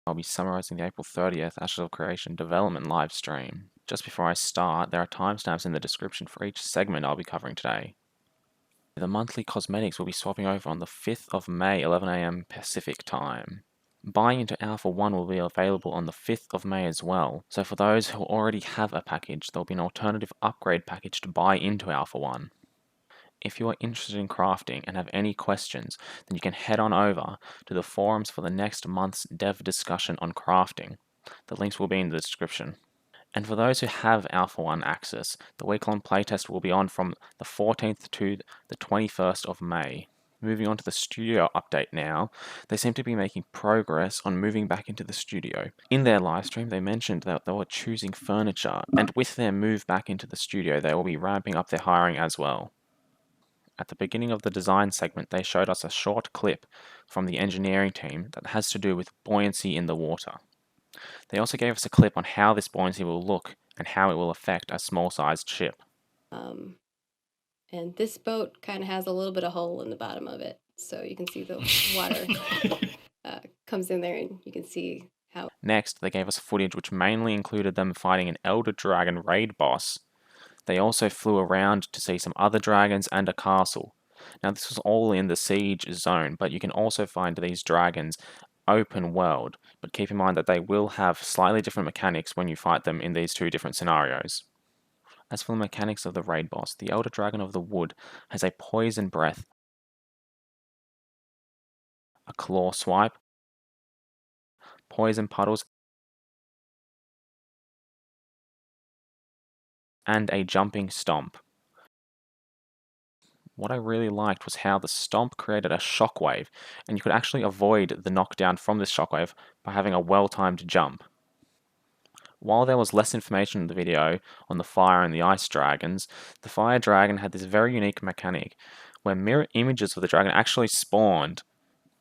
I'll be summarizing the April 30th Ashes of Creation development live stream. Just before I start, there are timestamps in the description for each segment I'll be covering today. The monthly cosmetics will be swapping over on the 5th of May, 11 AM Pacific time. Buying into Alpha 1 will be available on the 5th of May as well, so for those who already have a package, there will be an alternative upgrade package to buy into Alpha 1. If you are interested in crafting and have any questions, then you can head on over to the forums for the next month's dev discussion on crafting. The links will be in the description. And for those who have Alpha 1 access, the week-long playtest will be on from the 14th to the 21st of May. Moving on to the studio update now, they seem to be making progress on moving back into the studio. In their livestream, they mentioned that they were choosing furniture, and with their move back into the studio, they will be ramping up their hiring as well. At the beginning of the design segment, they showed us a short clip from the engineering team that has to do with buoyancy in the water. They also gave us a clip on how this buoyancy will look and how it will affect a small-sized ship. And this boat kind of has a little bit of hole in the bottom of it, so you can see the water comes in there and you can see how. Next, they gave us footage which mainly included them fighting an Elder Dragon raid boss. They also flew around to see some other dragons and a castle. Now this was all in the siege zone, but you can also find these dragons open world, but keep in mind that they will have slightly different mechanics when you fight them in these two different scenarios. As for the mechanics of the raid boss, the Elder Dragon of the Wood has a poison breath, a claw swipe, poison puddles, and a jumping stomp. What I really liked was how the stomp created a shockwave, and you could actually avoid the knockdown from this shockwave by having a well-timed jump. While there was less information in the video on the fire and the ice dragons, the fire dragon had this very unique mechanic where mirror images of the dragon actually spawned.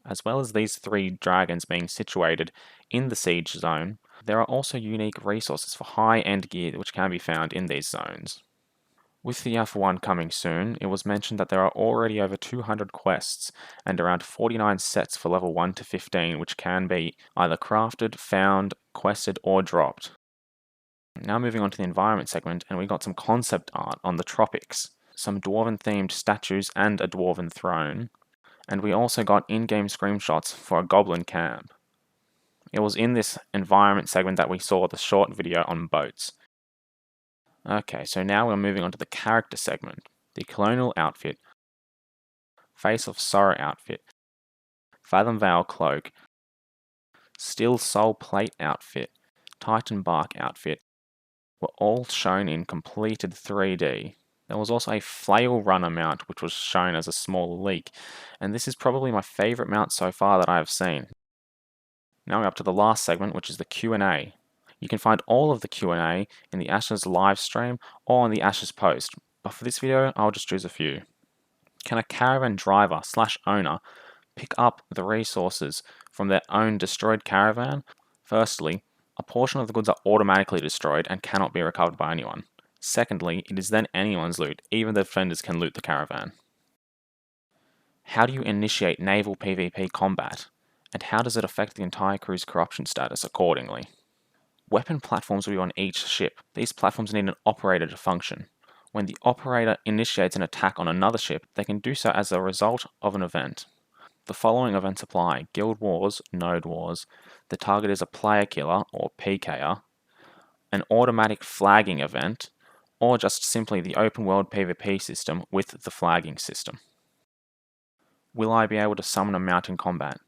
As well as these three dragons being situated in the siege zone, there are also unique resources for high-end gear which can be found in these zones. With the Alpha 1 coming soon, it was mentioned that there are already over 200 quests and around 49 sets for level 1 to 15 which can be either crafted, found, quested, or dropped. Now moving on to the environment segment, and we got some concept art on the tropics, some dwarven-themed statues and a dwarven throne, and we also got in-game screenshots for a goblin camp. It was in this environment segment that we saw the short video on boats. Okay, so now we're moving on to the character segment. The colonial outfit, Face of Sorrow outfit, Fathom Veil cloak, Steel Soul plate outfit, Titan bark outfit were all shown in completed 3D. There was also a flail runner mount which was shown as a small leak, and this is probably my favourite mount so far that I have seen. Now we're up to the last segment, which is the Q&A. You can find all of the Q&A in the Ashes live stream or on the Ashes post, but for this video I'll just choose a few. Can a caravan driver / owner pick up the resources from their own destroyed caravan? Firstly, a portion of the goods are automatically destroyed and cannot be recovered by anyone. Secondly, it is then anyone's loot, even the defenders can loot the caravan. How do you initiate naval PvP combat? And how does it affect the entire crew's corruption status accordingly? Weapon platforms will be on each ship. These platforms need an operator to function. When the operator initiates an attack on another ship, they can do so as a result of an event. The following events apply: Guild Wars, Node Wars, the target is a player killer or PKer, an automatic flagging event, or just simply the open world PvP system with the flagging system. Will I be able to summon a mount in combat?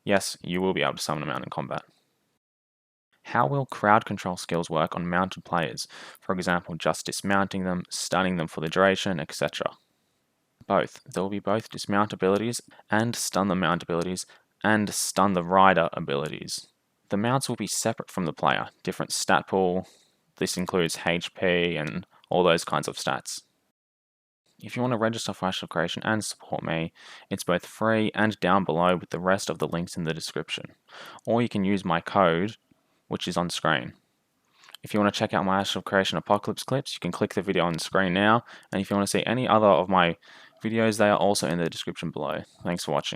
Yes, you will be able to summon a mount in combat. How will crowd control skills work on mounted players? For example, just dismounting them, stunning them for the duration, etc. Both. There will be both dismount abilities and stun the mount abilities and stun the rider abilities. The mounts will be separate from the player, different stat pool. This includes HP and all those kinds of stats. If you want to register for Ashes of Creation and support me, it's both free and down below with the rest of the links in the description. Or you can use my code, which is on screen. If you want to check out my Ashes of Creation Apocalypse clips, you can click the video on the screen now, and if you want to see any other of my videos, they are also in the description below. Thanks for watching.